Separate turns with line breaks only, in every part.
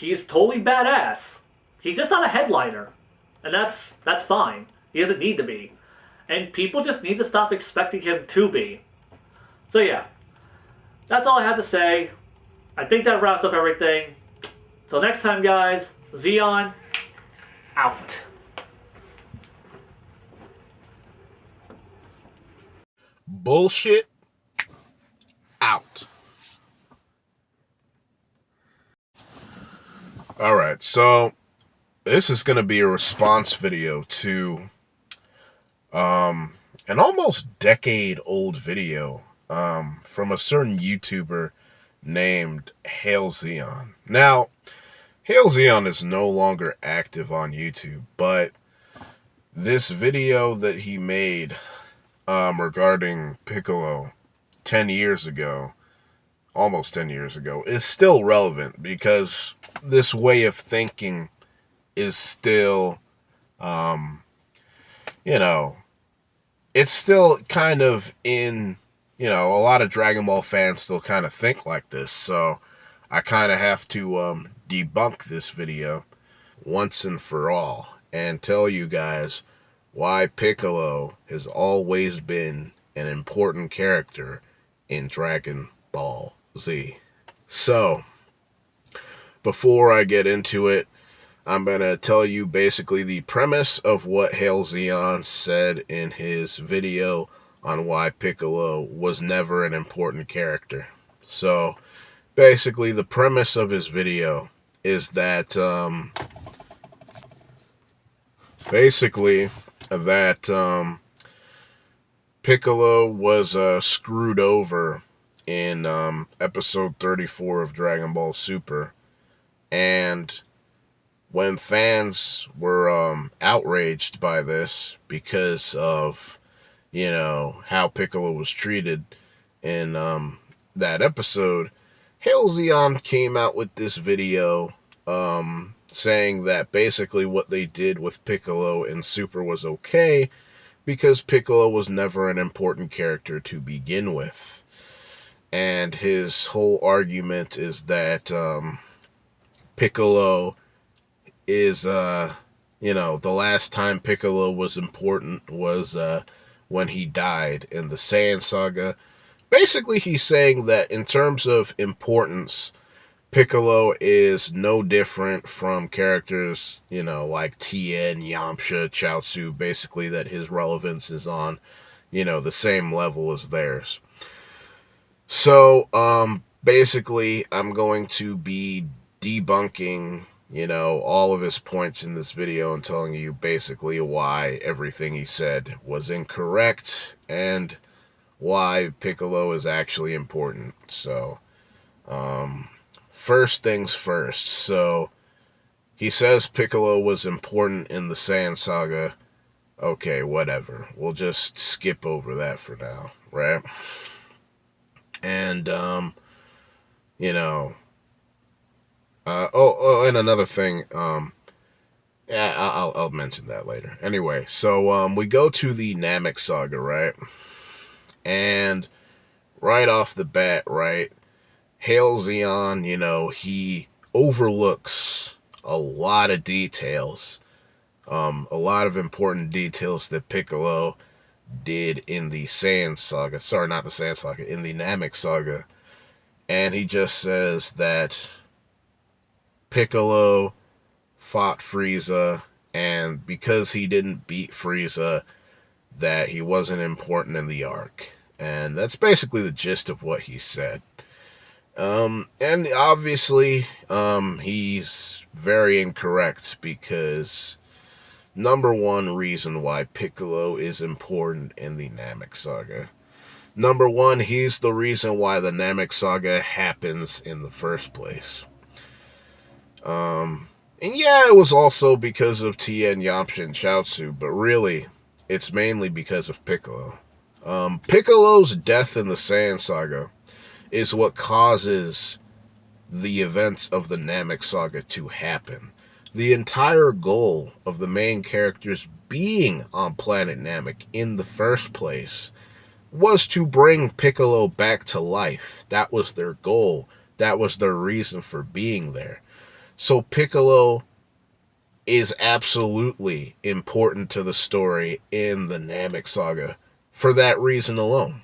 He's totally badass. He's just not a headliner. And that's fine. He doesn't need to be. And people just need to stop expecting him to be. So yeah, that's all I had to say. I think that wraps up everything. Till next time, guys, Zeon, out.
Bullshit, out. Alright, so this is going to be a response video to an almost decade-old video from a certain YouTuber named Hail Zeon. Now, Hail Zeon is no longer active on YouTube, but this video that he made regarding Piccolo 10 years ago, almost 10 years ago, is still relevant because this way of thinking is still, it's still kind of in, a lot of Dragon Ball fans still kind of think like this. So I kind of have to debunk this video once and for all and tell you guys why Piccolo has always been an important character in Dragon Ball Z. So, before I get into it, I'm going to tell you basically the premise of what Hail Zeon said in his video on why Piccolo was never an important character. So, basically, the premise of his video is that, Piccolo was screwed over in episode 34 of Dragon Ball Super, and when fans were outraged by this because of, how Piccolo was treated in that episode, Hail Zeon came out with this video saying that basically what they did with Piccolo in Super was okay because Piccolo was never an important character to begin with. And his whole argument is that Piccolo is, the last time Piccolo was important was when he died in the Saiyan Saga. Basically, he's saying that in terms of importance, Piccolo is no different from characters, like Tien, Yamcha, Chaozu, basically that his relevance is on, the same level as theirs. So, basically, I'm going to be debunking, all of his points in this video and telling you basically why everything he said was incorrect and why Piccolo is actually important. So, first things first. So, he says Piccolo was important in the Saiyan Saga. Okay, whatever. We'll just skip over that for now, right? And, and another thing, yeah, I'll mention that later. Anyway, so, we go to the Namek Saga, right? And right off the bat, right, Hail Zeon, he overlooks a lot of details, a lot of important details that Piccolo did in the Saiyan Saga. Sorry, not the Saiyan Saga, in the Namek Saga. And he just says that Piccolo fought Frieza, and because he didn't beat Frieza, that he wasn't important in the arc. And that's basically the gist of what he said. And obviously, he's very incorrect because number one reason why Piccolo is important in the Namek Saga. Number one, he's the reason why the Namek Saga happens in the first place. And yeah, it was also because of Tien, Yamcha, and Chaozu, but really, it's mainly because of Piccolo. Piccolo's death in the Saiyan Saga is what causes the events of the Namek Saga to happen. The entire goal of the main characters being on planet Namek in the first place was to bring Piccolo back to life. That was their goal. That was their reason for being there. So Piccolo is absolutely important to the story in the Namek Saga for that reason alone.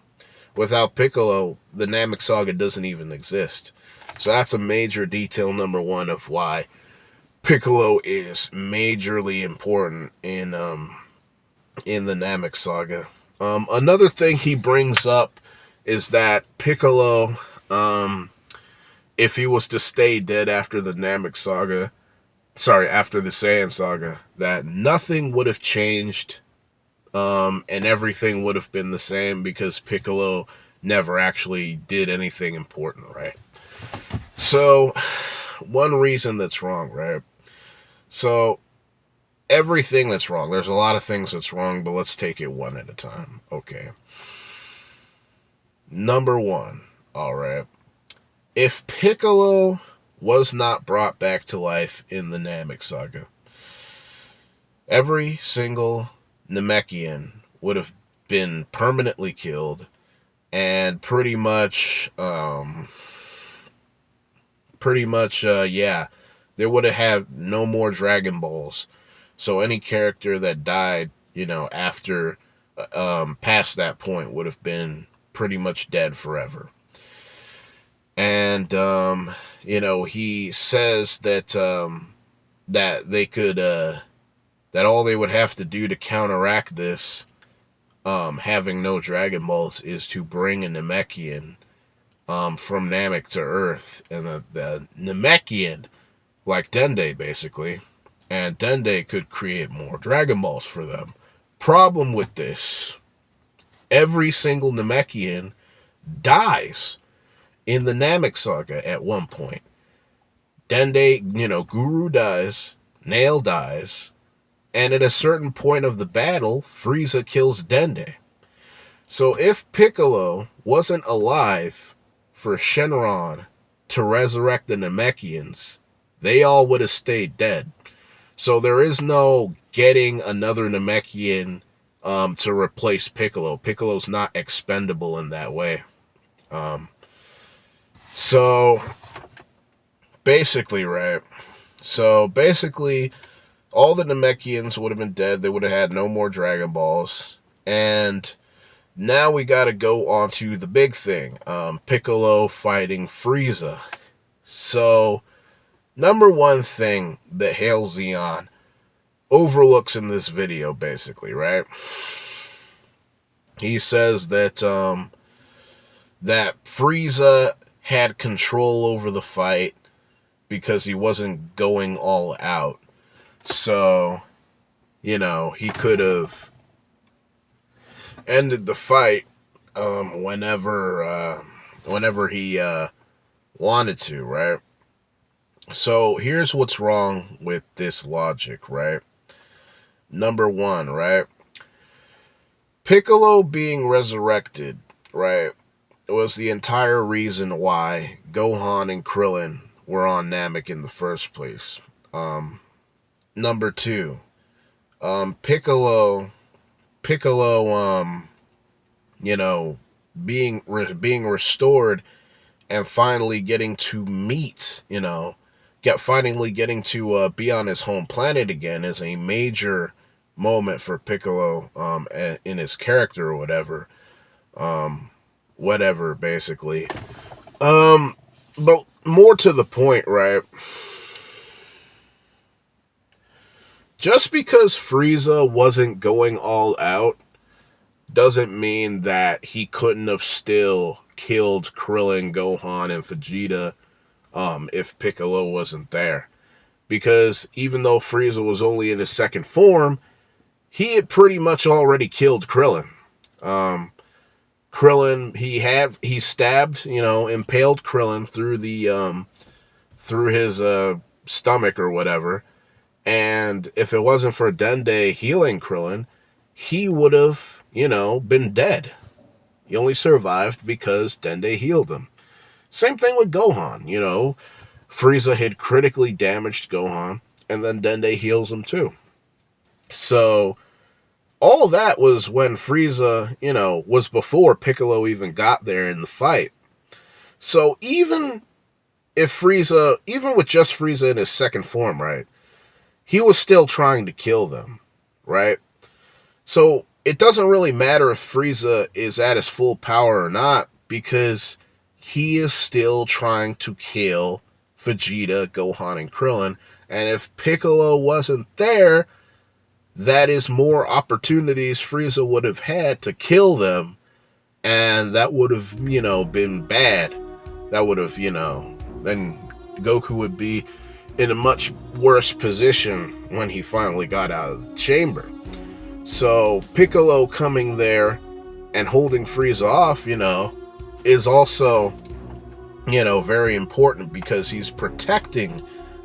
Without Piccolo, the Namek Saga doesn't even exist. So that's a major detail number one of why Piccolo is majorly important in the Namek Saga. Another thing he brings up is that Piccolo, if he was to stay dead after the Namek Saga, after the Saiyan Saga, that nothing would have changed, and everything would have been the same because Piccolo never actually did anything important, right? So, one reason that's wrong, right? So, everything that's wrong, there's a lot of things that's wrong, but let's take it one at a time, okay? Number one, alright. If Piccolo was not brought back to life in the Namek Saga, every single Namekian would have been permanently killed, and yeah, they would have had no more Dragon Balls. So any character that died, after, past that point would have been pretty much dead forever. And, he says that, that they could, that all they would have to do to counteract this, having no Dragon Balls, is to bring a Namekian, from Namek to Earth. And the Namekian, like Dende, basically, and Dende could create more Dragon Balls for them. Problem with this, every single Namekian dies in the Namek Saga at one point. Dende, Guru dies, Nail dies, and at a certain point of the battle, Frieza kills Dende. So if Piccolo wasn't alive for Shenron to resurrect the Namekians, they all would have stayed dead. So there is no getting another Namekian to replace Piccolo. Piccolo's not expendable in that way. So basically, right? So basically, all the Namekians would have been dead. They would have had no more Dragon Balls. And now we got to go on to the big thing. Piccolo fighting Frieza. So, number one thing that Hail Zeon overlooks in this video, basically, right? He says that, that Frieza had control over the fight because he wasn't going all out. So, he could have ended the fight whenever he wanted to, right? So here's what's wrong with this logic, right? Number one, right? Piccolo being resurrected, right, was the entire reason why Gohan and Krillin were on Namek in the first place. Number two, Piccolo, being restored and finally getting to meet, finally getting to be on his home planet again is a major moment for Piccolo, in his character or whatever, basically. But more to the point, right? Just because Frieza wasn't going all out doesn't mean that he couldn't have still killed Krillin, Gohan, and Vegeta, if Piccolo wasn't there. Because even though Frieza was only in his second form, he had pretty much already killed Krillin. Krillin, he stabbed, impaled Krillin through his stomach or whatever. And if it wasn't for Dende healing Krillin, he would have, been dead. He only survived because Dende healed him. Same thing with Gohan, Frieza had critically damaged Gohan, and then Dende heals him too. So, all that was when Frieza, was before Piccolo even got there in the fight. So, even if Frieza, even with just Frieza in his second form, right, he was still trying to kill them, right? So it doesn't really matter if Frieza is at his full power or not, because he is still trying to kill Vegeta, Gohan, and Krillin. And if Piccolo wasn't there, that is more opportunities Frieza would have had to kill them, and that would have, been bad. That would have, then Goku would be in a much worse position when he finally got out of the chamber. So Piccolo coming there and holding Frieza off, is also, very important, because he's protecting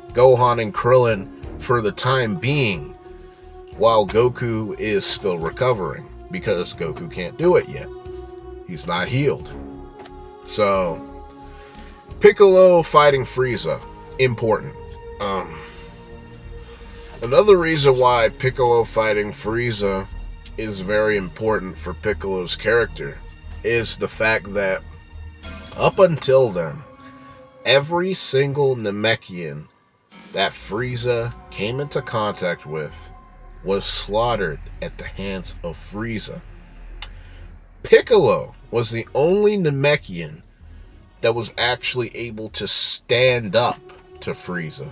Gohan and Krillin for the time being, while Goku is still recovering, because Goku can't do it yet. He's not healed. So, Piccolo fighting Frieza, important. Another reason why Piccolo fighting Frieza is very important for Piccolo's character is the fact that up until then, every single Namekian that Frieza came into contact with was slaughtered at the hands of Frieza. Piccolo was the only Namekian that was actually able to stand up to Frieza.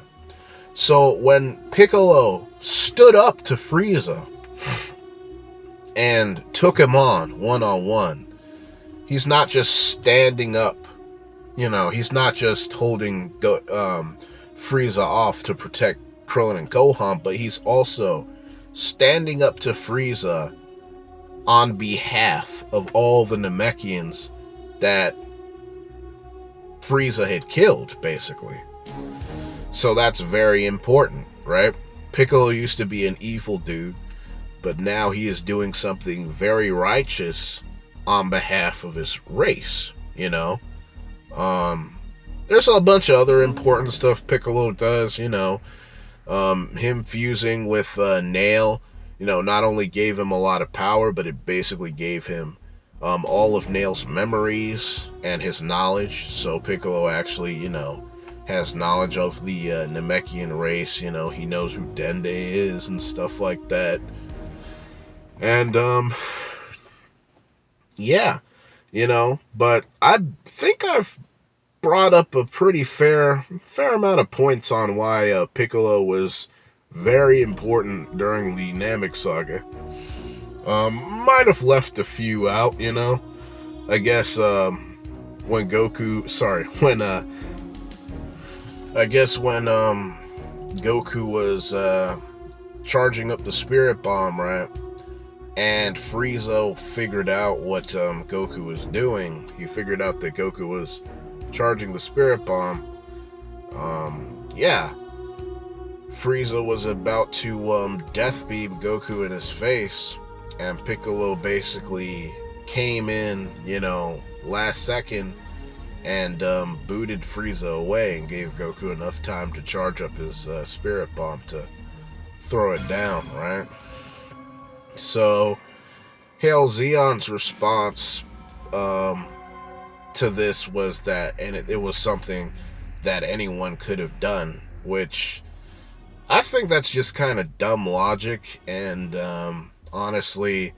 So when Piccolo stood up to Frieza and took him on one-on-one, he's not just standing up, he's not just holding Frieza off to protect Krillin and Gohan, but he's also standing up to Frieza on behalf of all the Namekians that Frieza had killed, basically. So that's very important, right? Piccolo used to be an evil dude, but now he is doing something very righteous on behalf of his race, There's a bunch of other important stuff Piccolo does, him fusing with Nail, not only gave him a lot of power, but it basically gave him all of Nail's memories and his knowledge. So Piccolo actually, has knowledge of the Namekian race. He knows who Dende is and stuff like that. And, yeah, but I think I've brought up a pretty fair amount of points on why Piccolo was very important during the Namek Saga. Might have left a few out, I guess when Goku was charging up the Spirit Bomb, right? And Frieza figured out what Goku was doing. He figured out that Goku was charging the Spirit Bomb. Frieza was about to death beam Goku in his face, and Piccolo basically came in, last second and booted Frieza away and gave Goku enough time to charge up his Spirit Bomb to throw it down, right? So, Hail Zeon's response to this was that, and it was something that anyone could have done, which I think that's just kind of dumb logic, and honestly,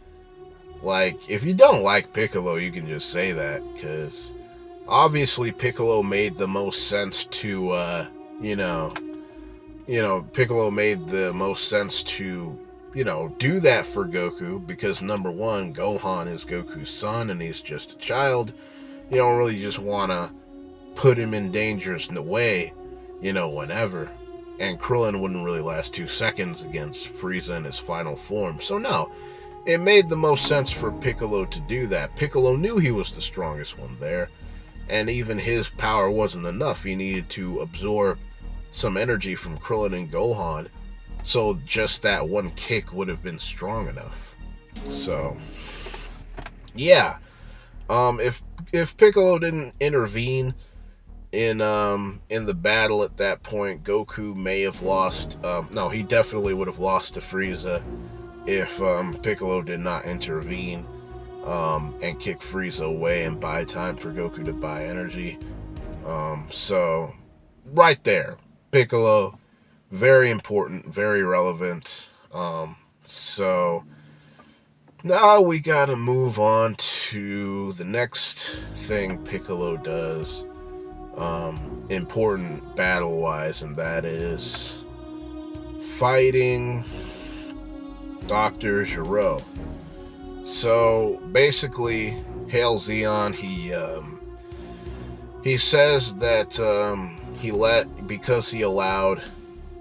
if you don't like Piccolo, you can just say that, because obviously Piccolo made the most sense to, Piccolo made the most sense to, do that for Goku, because number one, Gohan is Goku's son, and he's just a child. You don't really just want to put him in danger's way, whenever. And Krillin wouldn't really last 2 seconds against Frieza in his final form. So no, it made the most sense for Piccolo to do that. Piccolo knew he was the strongest one there, and even his power wasn't enough. He needed to absorb some energy from Krillin and Gohan, so just that one kick would have been strong enough. So, yeah. If Piccolo didn't intervene in the battle at that point, Goku may have lost. No, he definitely would have lost to Frieza if Piccolo did not intervene and kick Frieza away and buy time for Goku to buy energy. So right there, Piccolo, very important, very relevant. So now we gotta move on to the next thing Piccolo does, important battle wise, and that is fighting Dr. Gero. So basically, Hail Zeon, he says that because he allowed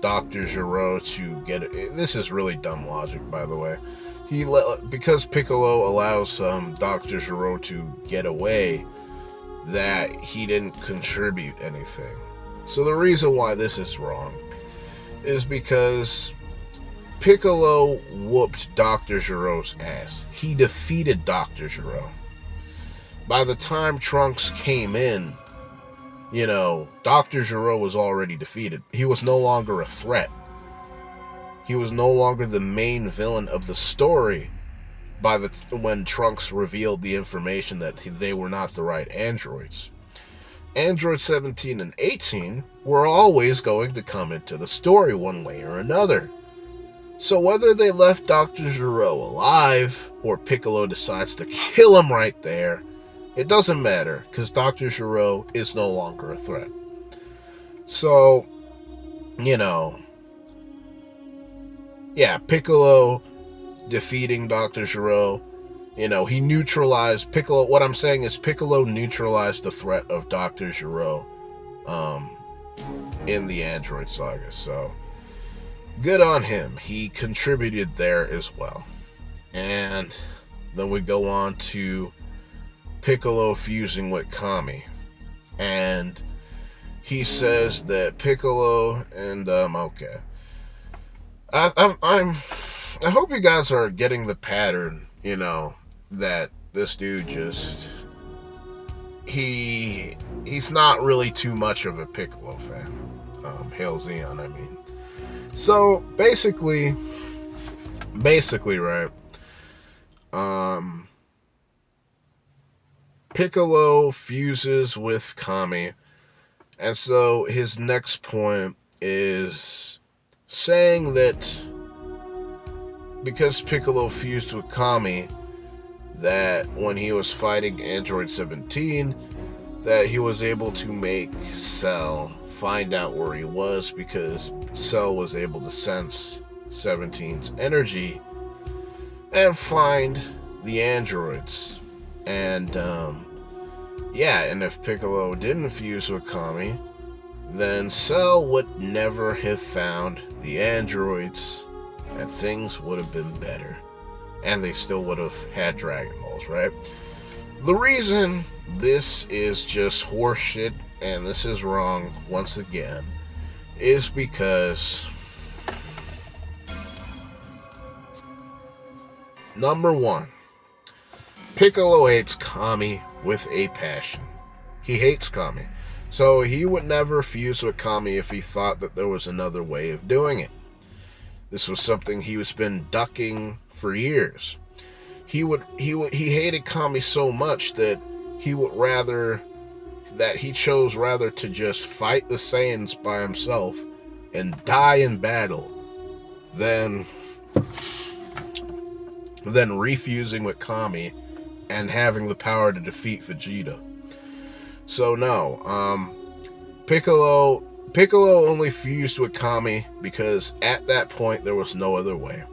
Dr. Gero to get it. This is really dumb logic, by the way. Because Piccolo allows Dr. Gero to get away, that he didn't contribute anything. So the reason why this is wrong is because Piccolo whooped Dr. Gero's ass. He defeated Dr. Gero. By the time Trunks came in, Dr. Gero was already defeated. He was no longer a threat. He was no longer the main villain of the story when Trunks revealed the information that they were not the right androids. Android 17 and 18 were always going to come into the story one way or another. So whether they left Dr. Gero alive or Piccolo decides to kill him right there, it doesn't matter, because Dr. Gero is no longer a threat. So, Piccolo defeating Dr. Gero, he neutralized Piccolo. What I'm saying is Piccolo neutralized the threat of Dr. Gero in the Android Saga. So, good on him. He contributed there as well. And then we go on to Piccolo fusing with Kami. And he says that Piccolo and, okay. I hope you guys are getting the pattern, that this dude he's not really too much of a Piccolo fan. Hail Zeon, I mean. So basically, right. Piccolo fuses with Kami, and so his next point is saying that because Piccolo fused with Kami, that when he was fighting Android 17, that he was able to make Cell find out where he was, because Cell was able to sense 17's energy and find the androids. And and if Piccolo didn't fuse with Kami, then Cell would never have found the androids, and things would have been better. And they still would have had Dragon Balls, right? The reason this is just horseshit, and this is wrong once again, is because, number one, Piccolo hates Kami with a passion. He hates Kami. So he would never fuse with Kami if he thought that there was another way of doing it. This was something he's been ducking for years. He hated Kami so much that he chose rather to just fight the Saiyans by himself and die in battle than refusing with Kami and having the power to defeat Vegeta. So no, Piccolo only fused with Kami because at that point there was no other way.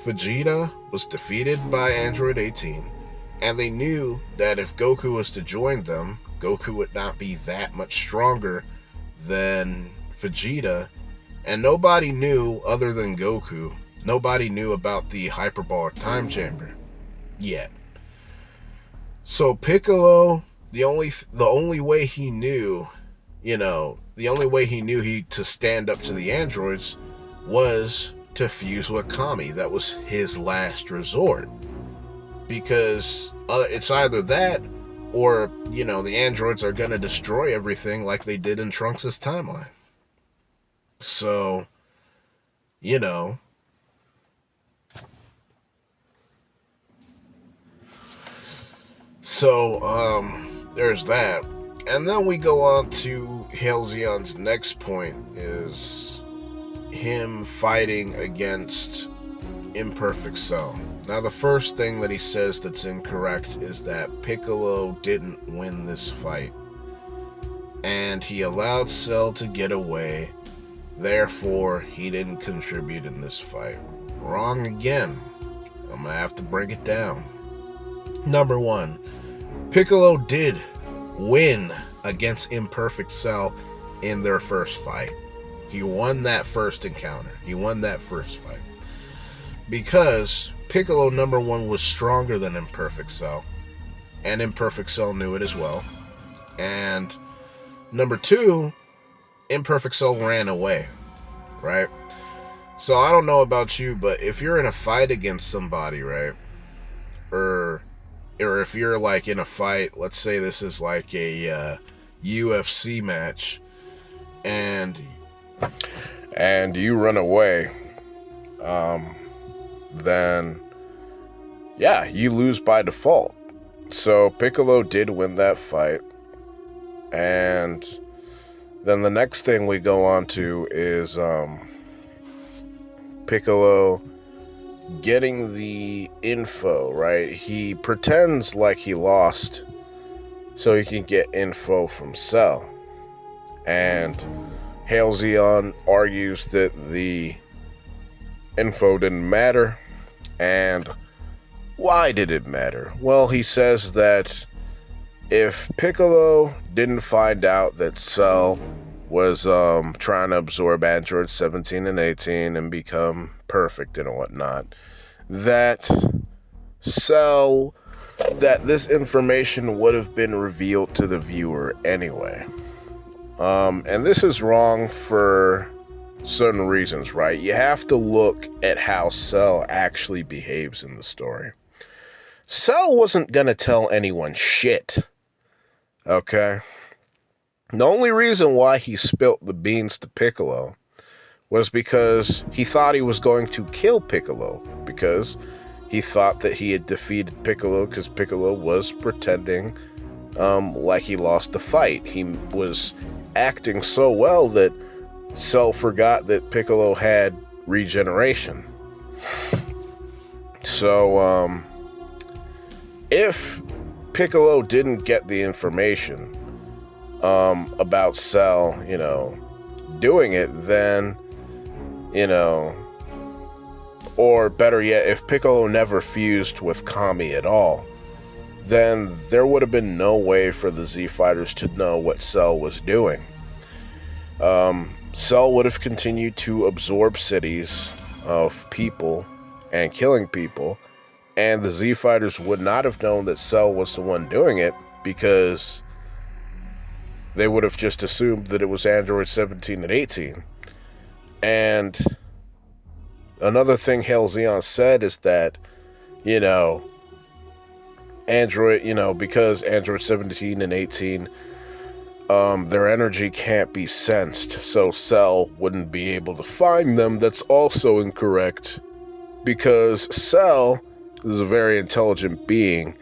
Vegeta was defeated by Android 18, and they knew that if Goku was to join them, Goku would not be that much stronger than Vegeta, and nobody knew other than Goku. Nobody knew about the hyperbolic time chamber yet. So Piccolo, the only way he knew, to stand up to the androids was to fuse with Kami. That was his last resort, because it's either that or the androids are gonna destroy everything like they did in Trunks' timeline. So there's that. And then we go on to Zeon's next point, is him fighting against Imperfect Cell. Now, the first thing that he says that's incorrect is that Piccolo didn't win this fight, and he allowed Cell to get away, therefore he didn't contribute in this fight. Wrong again. I'm gonna have to break it down. Number one, Piccolo did win against Imperfect Cell in their first fight. He won that first encounter. He won that first fight. Because Piccolo, number one, was stronger than Imperfect Cell, and Imperfect Cell knew it as well. And number two, Imperfect Cell ran away, right? So I don't know about you, but if you're in a fight against somebody, right, or if you're like in a fight, let's say this is like a UFC match, and you run away, then yeah, you lose by default. So Piccolo did win that fight. And then the next thing we go on to is Piccolo getting the info, right? He pretends like he lost so he can get info from Cell. And Zeon argues that the info didn't matter. And why did it matter? Well, he says that if Piccolo didn't find out that Cell was trying to absorb Android 17 and 18 and become perfect and whatnot, that this information would have been revealed to the viewer anyway. And this is wrong for certain reasons, right? You have to look at how Cell actually behaves in the story. Cell wasn't gonna tell anyone shit. Okay? The only reason why he spilt the beans to Piccolo was because he thought he was going to kill Piccolo, because he thought that he had defeated Piccolo because Piccolo was pretending like he lost the fight. He was acting so well that Cell forgot that Piccolo had regeneration. So, if Piccolo didn't get the information about Cell, doing it, then, or better yet, if Piccolo never fused with Kami at all, then there would have been no way for the Z Fighters to know what Cell was doing. Cell would have continued to absorb cities of people and killing people, and the Z Fighters would not have known that Cell was the one doing it, because they would have just assumed that it was Android 17 and 18. And another thing Zeon said is that, Android, because Android 17 and 18, their energy can't be sensed, so Cell wouldn't be able to find them. That's also incorrect, because Cell is a very intelligent being.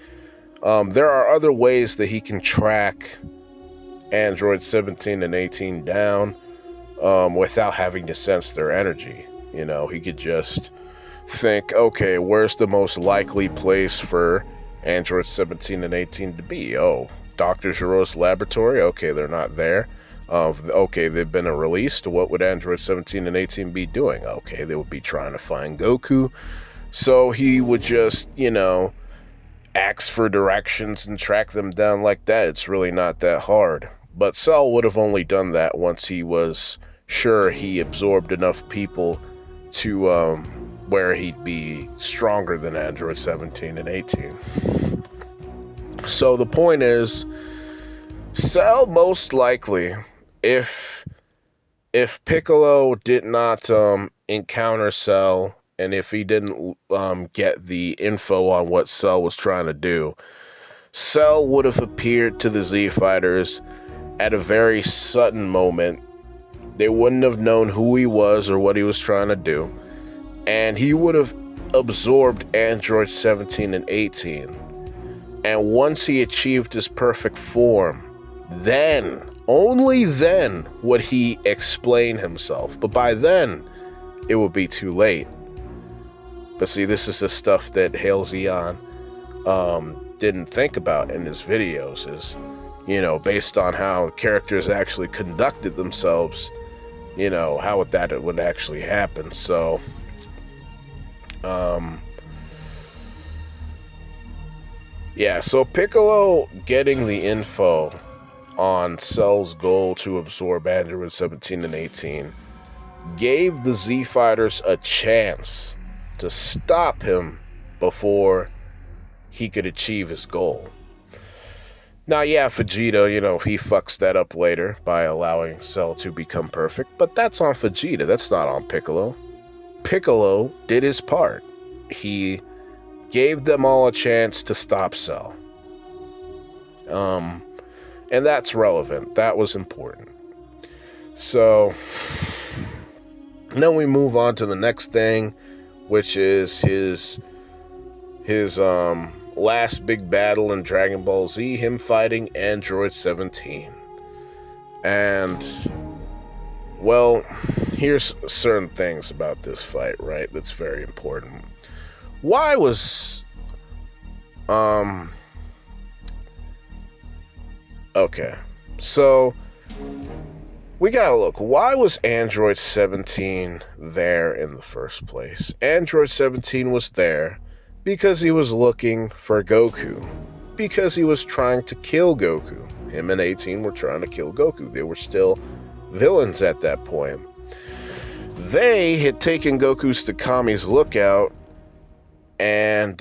There are other ways that he can track Android 17 and 18 down without having to sense their energy. He could just think, okay, where's the most likely place for Android 17 and 18 to be? Oh, Dr. Giro's laboratory? Okay, they're not there. Okay, they've been released. What would Android 17 and 18 be doing? Okay, they would be trying to find Goku. So he would just, ask for directions and track them down like that. It's really not that hard. But Cell would have only done that once he was sure he absorbed enough people to where he'd be stronger than Android 17 and 18. So the point is, Cell most likely, if Piccolo did not encounter Cell, and if he didn't get the info on what Cell was trying to do, Cell would have appeared to the Z Fighters at a very sudden moment. They wouldn't have known who he was or what he was trying to do, and he would have absorbed Android 17 and 18. And once he achieved his perfect form, then, only then, would he explain himself. But by then, it would be too late. But see, this is the stuff that Hail Zeon didn't think about in his videos, is, based on how characters actually conducted themselves, how it would actually happen. So, so Piccolo getting the info on Cell's goal to absorb Android 17 and 18 gave the Z Fighters a chance to stop him before he could achieve his goal. Now, Vegeta, he fucks that up later by allowing Cell to become perfect, but that's on Vegeta, that's not on Piccolo. Piccolo did his part. He gave them all a chance to stop Cell. And that's relevant. That was important. So, then we move on to the next thing, which is his last big battle in Dragon Ball Z, him fighting Android 17. And, well, here's certain things about this fight, right, that's very important. Why was, okay, so we gotta look. Why was Android 17 there in the first place? Android 17 was there because he was looking for Goku. Because he was trying to kill Goku. Him and 18 were trying to kill Goku. They were still villains at that point. They had taken Goku's to Kami's lookout, and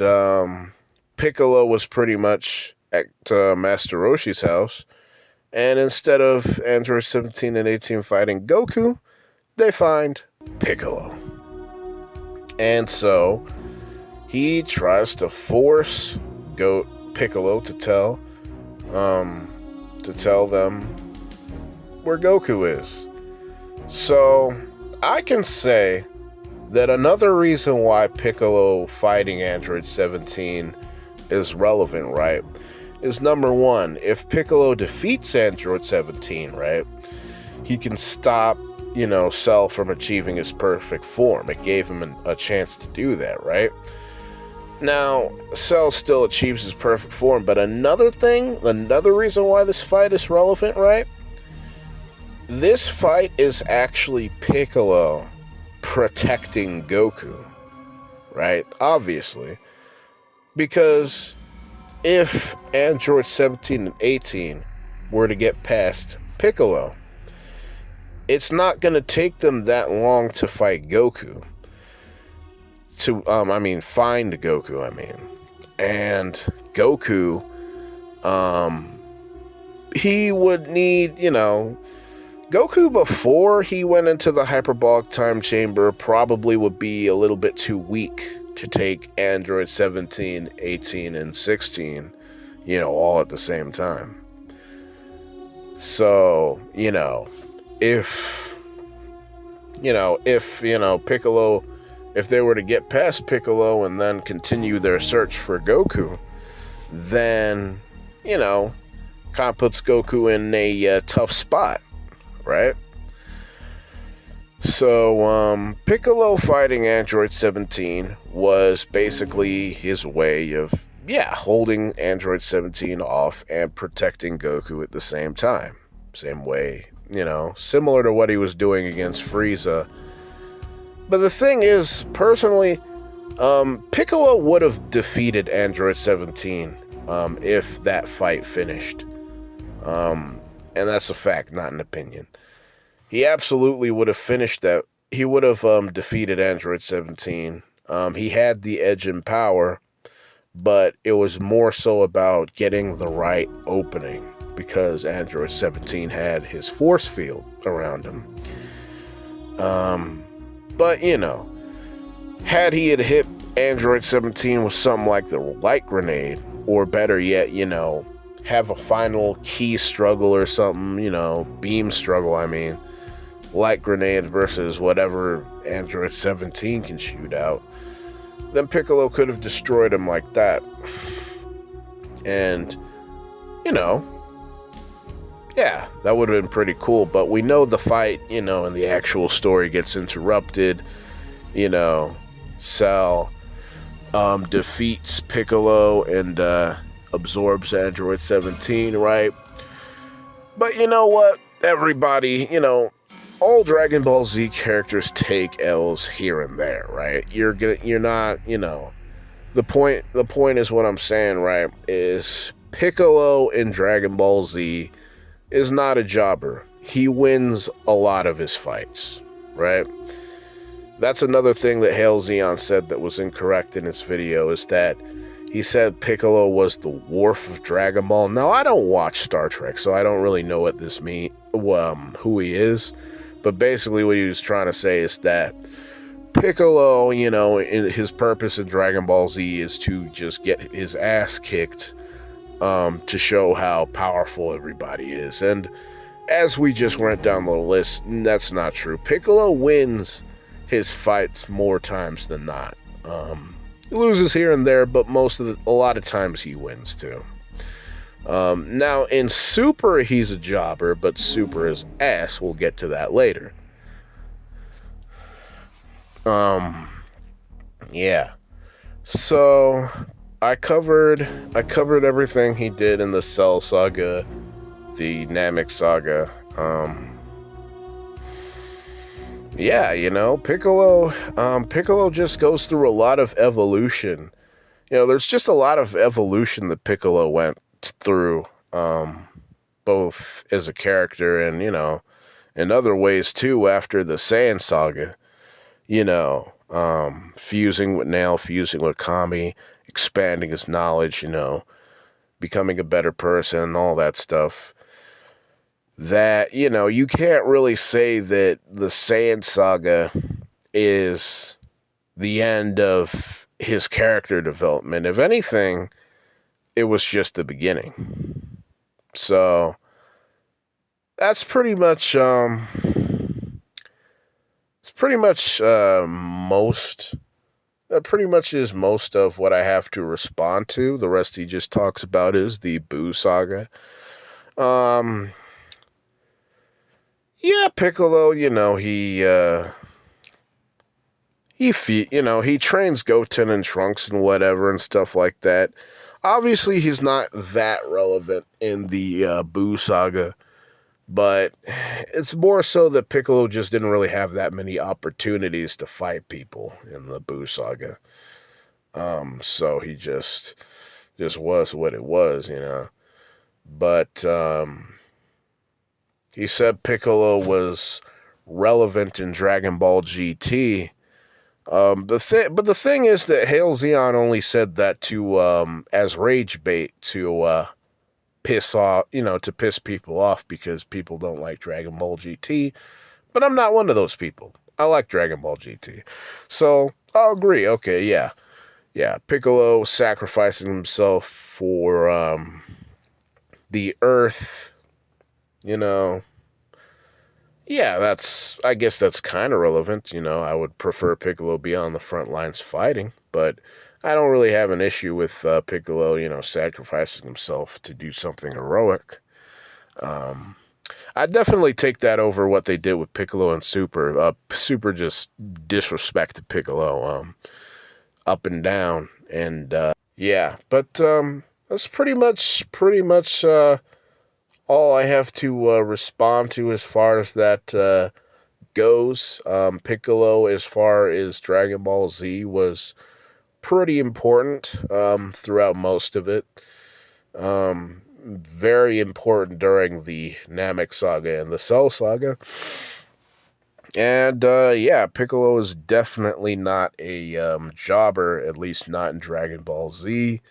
Piccolo was pretty much at Master Roshi's house. And instead of Android 17 and 18 fighting Goku, they find Piccolo. And so he tries to force Piccolo to tell them where Goku is. So I can say that another reason why Piccolo fighting Android 17 is relevant, right, is number one, if Piccolo defeats Android 17, right, he can stop, Cell from achieving his perfect form. It gave him a chance to do that, right? Now, Cell still achieves his perfect form, but another reason why this fight is relevant, right? This fight is actually Piccolo protecting Goku, right? Obviously. Because if Android 17 and 18 were to get past Piccolo, it's not going to take them that long to fight Goku. Find Goku, And Goku, he would need, Goku before he went into the hyperbolic time chamber probably would be a little bit too weak to take Android 17, 18, and 16, all at the same time. So, if Piccolo, if they were to get past Piccolo and then continue their search for Goku, then, kind of puts Goku in a tough spot, right? So, Piccolo fighting Android 17 was basically his way of, holding Android 17 off and protecting Goku at the same time. Same way, similar to what he was doing against Frieza. But the thing is, personally, Piccolo would have defeated Android 17 if that fight finished. And that's a fact, not an opinion. He absolutely would have finished that. He would have defeated Android 17. He had the edge in power, but it was more so about getting the right opening because Android 17 had his force field around him. But, had he had hit Android 17 with something like the light grenade, or better yet, have a final key struggle or something, beam struggle, light grenade versus whatever Android 17 can shoot out, then Piccolo could have destroyed him like that. And, yeah, that would have been pretty cool. But we know the fight, and the actual story gets interrupted. Cell defeats Piccolo and absorbs Android 17, right? But you know what? Everybody, all Dragon Ball Z characters take L's here and there, right? You're not, the point is what I'm saying, right? Is Piccolo in Dragon Ball Z is not a jobber. He wins a lot of his fights, right? That's another thing that Hail Zeon said that was incorrect in his video, is that he said Piccolo was the Worf of Dragon Ball. Now, I don't watch Star Trek, so I don't really know what this means, who he is. But basically what he was trying to say is that Piccolo, his purpose in Dragon Ball Z is to just get his ass kicked to show how powerful everybody is. And as we just went down the list, that's not true. Piccolo wins his fights more times than not. He loses here and there, but a lot of times he wins too. Now in Super, he's a jobber, but Super is ass. We'll get to that later. Yeah. So I covered everything he did in the Cell Saga, the Namek Saga. Yeah, Piccolo just goes through a lot of evolution. There's just a lot of evolution that Piccolo went through, both as a character and, in other ways too, after the Saiyan Saga. Fusing with Nail, fusing with Kami, expanding his knowledge, becoming a better person and all that stuff. That, you can't really say that the Saiyan Saga is the end of his character development. If anything, it was just the beginning. So that's pretty much most. That pretty much is most of what I have to respond to. The rest he just talks about is the Buu Saga. Yeah, Piccolo, he trains Goten and Trunks and whatever and stuff like that. Obviously, he's not that relevant in the Buu Saga, but it's more so that Piccolo just didn't really have that many opportunities to fight people in the Buu Saga. So he just was what it was, But he said Piccolo was relevant in Dragon Ball GT. But the thing is that Hail Zeon only said that to as rage bait to piss people off because people don't like Dragon Ball GT. But I'm not one of those people. I like Dragon Ball GT. So I'll agree. Okay, yeah. Piccolo sacrificing himself for the Earth. Yeah, I guess that's kind of relevant. I would prefer Piccolo be on the front lines fighting, but I don't really have an issue with Piccolo, sacrificing himself to do something heroic. I definitely take that over what they did with Piccolo and Super. Super just disrespected Piccolo up and down, and yeah, but that's pretty much all I have to respond to as far as that goes. Piccolo, as far as Dragon Ball Z, was pretty important throughout most of it. Very important during the Namek Saga and the Cell Saga. And yeah, Piccolo is definitely not a jobber, at least not in Dragon Ball Z.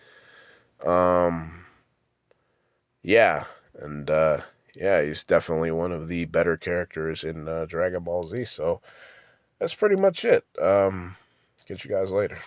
Yeah, and yeah, he's definitely one of the better characters in Dragon Ball Z. So that's pretty much it. Get you guys later.